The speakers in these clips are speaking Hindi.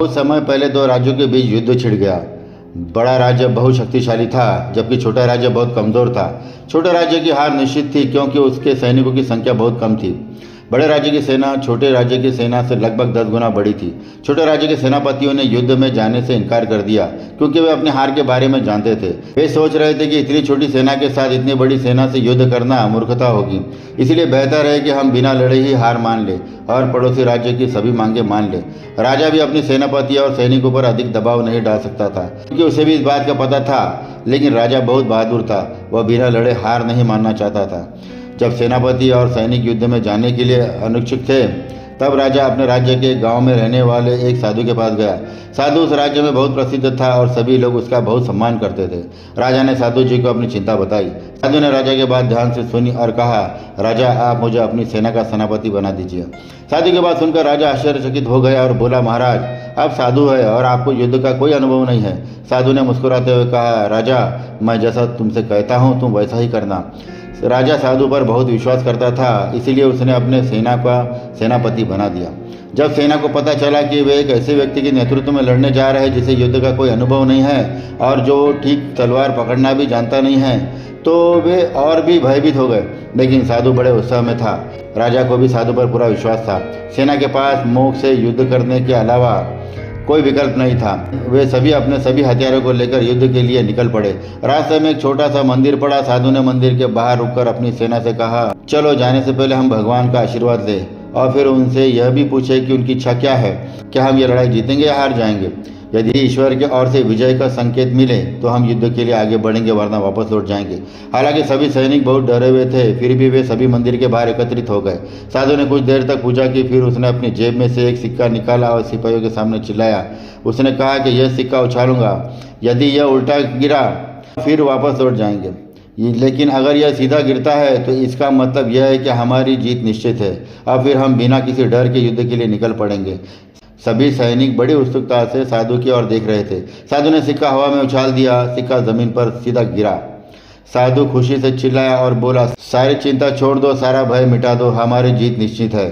कुछ समय पहले दो राज्यों के बीच युद्ध छिड़ गया। बड़ा राज्य बहुत शक्तिशाली था, जबकि छोटा राज्य बहुत कमजोर था। छोटे राज्य की हार निश्चित थी, क्योंकि उसके सैनिकों की संख्या बहुत कम थी। बड़े राज्य की सेना छोटे राज्य की सेना से लगभग 10 गुना बड़ी थी। छोटे राज्य के सेनापतियों ने युद्ध में जाने से इनकार कर दिया, क्योंकि वे अपने हार के बारे में जानते थे। वे सोच रहे थे कि इतनी छोटी सेना के साथ इतनी बड़ी सेना से युद्ध करना मूर्खता होगी। इसलिए बेहतर है कि हम बिना लड़े ही हार मान लें और पड़ोसी राज्य की सभी मांगे मान लें। राजा भी अपने सेनापति और सैनिकों पर अधिक दबाव नहीं डाल सकता था, क्योंकि उसे भी इस बात का पता था। लेकिन राजा बहुत बहादुर था, वह बिना लड़े हार नहीं मानना चाहता था। जब सेनापति और सैनिक युद्ध में जाने के लिए अनुत्सुक थे, तब राजा अपने राज्य के गांव में रहने वाले एक साधु के पास गया। साधु उस राज्य में बहुत प्रसिद्ध था और सभी लोग उसका बहुत सम्मान करते थे। राजा ने साधु जी को अपनी चिंता बताई। साधु ने राजा के बात ध्यान से सुनी और कहा, राजा, आप मुझे अपनी सेना का सेनापति बना दीजिए। साधु की बात सुनकर राजा आश्चर्यचकित हो गया और बोला, महाराज, आप साधु है और आपको युद्ध का कोई अनुभव नहीं है। साधु ने मुस्कुराते हुए कहा, राजा, मैं जैसा तुमसे कहता हूँ तुम वैसा ही करना। राजा साधु पर बहुत विश्वास करता था, इसीलिए उसने अपने सेना का सेनापति बना दिया। जब सेना को पता चला कि वे एक ऐसे व्यक्ति के नेतृत्व में लड़ने जा रहे हैं जिसे युद्ध का कोई अनुभव नहीं है और जो ठीक तलवार पकड़ना भी जानता नहीं है, तो वे और भी भयभीत हो गए। लेकिन साधु बड़े उत्साह में था। राजा को भी साधु पर पूरा विश्वास था। सेना के पास मोक्ष से युद्ध करने के अलावा कोई विकल्प नहीं था। वे सभी अपने सभी हथियारों को लेकर युद्ध के लिए निकल पड़े। रास्ते में एक छोटा सा मंदिर पड़ा। साधु ने मंदिर के बाहर रुककर अपनी सेना से कहा, चलो जाने से पहले हम भगवान का आशीर्वाद लें और फिर उनसे यह भी पूछे कि उनकी इच्छा क्या है। क्या हम ये लड़ाई जीतेंगे या हार जाएंगे? यदि ईश्वर के ओर से विजय का संकेत मिले तो हम युद्ध के लिए आगे बढ़ेंगे, वरना वापस लौट जाएंगे। हालांकि सभी सैनिक बहुत डरे हुए थे, फिर भी वे सभी मंदिर के बाहर एकत्रित हो गए। साधु ने कुछ देर तक पूजा की, फिर उसने अपनी जेब में से एक सिक्का निकाला और सिपाहियों के सामने चिल्लाया। उसने कहा कि यह सिक्का उछालूंगा, यदि यह उल्टा गिरा फिर वापस लौट जाएंगे, लेकिन अगर यह सीधा गिरता है तो इसका मतलब यह है कि हमारी जीत निश्चित है। अब फिर हम बिना किसी डर के युद्ध के लिए निकल पड़ेंगे। सभी सैनिक बड़ी उत्सुकता से साधु की ओर देख रहे थे। साधु ने सिक्का हवा में उछाल दिया, सिक्का जमीन पर सीधा गिरा। साधु खुशी से चिल्लाया और बोला, सारी चिंता छोड़ दो, सारा भय मिटा दो, हमारी जीत निश्चित है।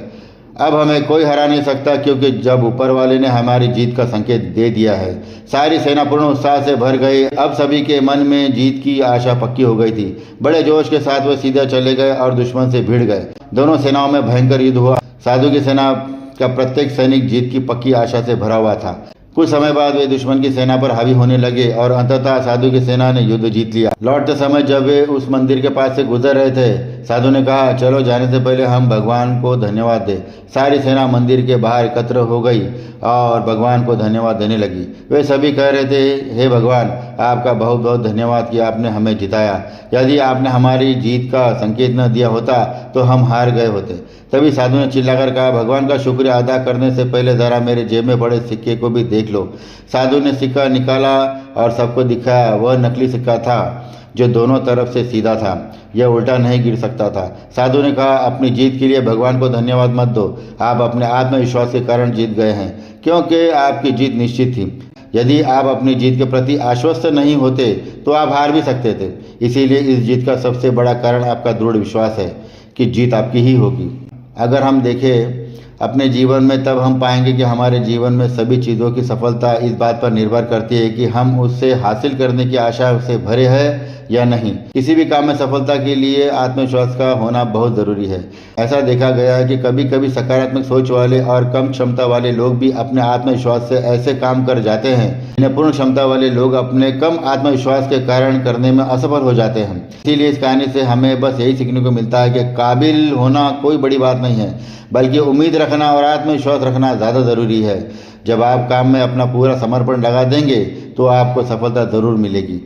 अब हमें कोई हरा नहीं सकता, क्योंकि जब ऊपर वाले ने हमारी जीत का संकेत दे दिया है। सारी सेना पूर्ण उत्साह से भर गई। अब सभी के मन में जीत की आशा पक्की हो गई थी। बड़े जोश के साथ वे सीधे चले गए और दुश्मन से भिड़ गए। दोनों सेनाओं में भयंकर युद्ध हुआ। साधु की सेना का प्रत्येक सैनिक जीत की पक्की आशा से भरा हुआ था। कुछ समय बाद वे दुश्मन की सेना पर हावी होने लगे और अंततः साधु की सेना ने युद्ध जीत लिया। लौटते समय जब वे उस मंदिर के पास से गुजर रहे थे, साधु ने कहा, चलो जाने से पहले हम भगवान को धन्यवाद दें। सारी सेना मंदिर के बाहर एकत्र हो गई और भगवान को धन्यवाद देने लगी। वे सभी कह रहे थे, हे भगवान, आपका बहुत बहुत धन्यवाद कि आपने हमें जिताया। यदि आपने हमारी जीत का संकेत न दिया होता तो हम हार गए होते। तभी साधु ने चिल्लाकर कहा, भगवान का शुक्रिया अदा करने से पहले जरा मेरे जेब में पड़े सिक्के को भी देख लो। साधु ने सिक्का निकाला और सबको दिखाया। वह नकली सिक्का था जो दोनों तरफ से सीधा था, यह उल्टा नहीं गिर सकता था। साधु ने कहा, अपनी जीत के लिए भगवान को धन्यवाद मत दो, आप अपने आत्मविश्वास के कारण जीत गए हैं, क्योंकि आपकी जीत निश्चित थी। यदि आप अपनी जीत के प्रति आश्वस्त नहीं होते तो आप हार भी सकते थे। इसीलिए इस जीत का सबसे बड़ा कारण आपका दृढ़ विश्वास है कि जीत आपकी ही होगी। अगर हम देखें अपने जीवन में, तब हम पाएंगे कि हमारे जीवन में सभी चीज़ों की सफलता इस बात पर निर्भर करती है कि हम उससे हासिल करने की आशा से भरे हैं या नहीं। किसी भी काम में सफलता के लिए आत्मविश्वास का होना बहुत ज़रूरी है। ऐसा देखा गया है कि कभी कभी सकारात्मक सोच वाले और कम क्षमता वाले लोग भी अपने आत्मविश्वास से ऐसे काम कर जाते हैं जिन्हें पूर्ण क्षमता वाले लोग अपने कम आत्मविश्वास के कारण करने में असफल हो जाते हैं। इसीलिए इस कहानी से हमें बस यही सीखने को मिलता है कि काबिल होना कोई बड़ी बात नहीं है, बल्कि उम्मीद रखना और आत्मविश्वास रखना ज़्यादा ज़रूरी है। जब आप काम में अपना पूरा समर्पण लगा देंगे तो आपको सफलता ज़रूर मिलेगी।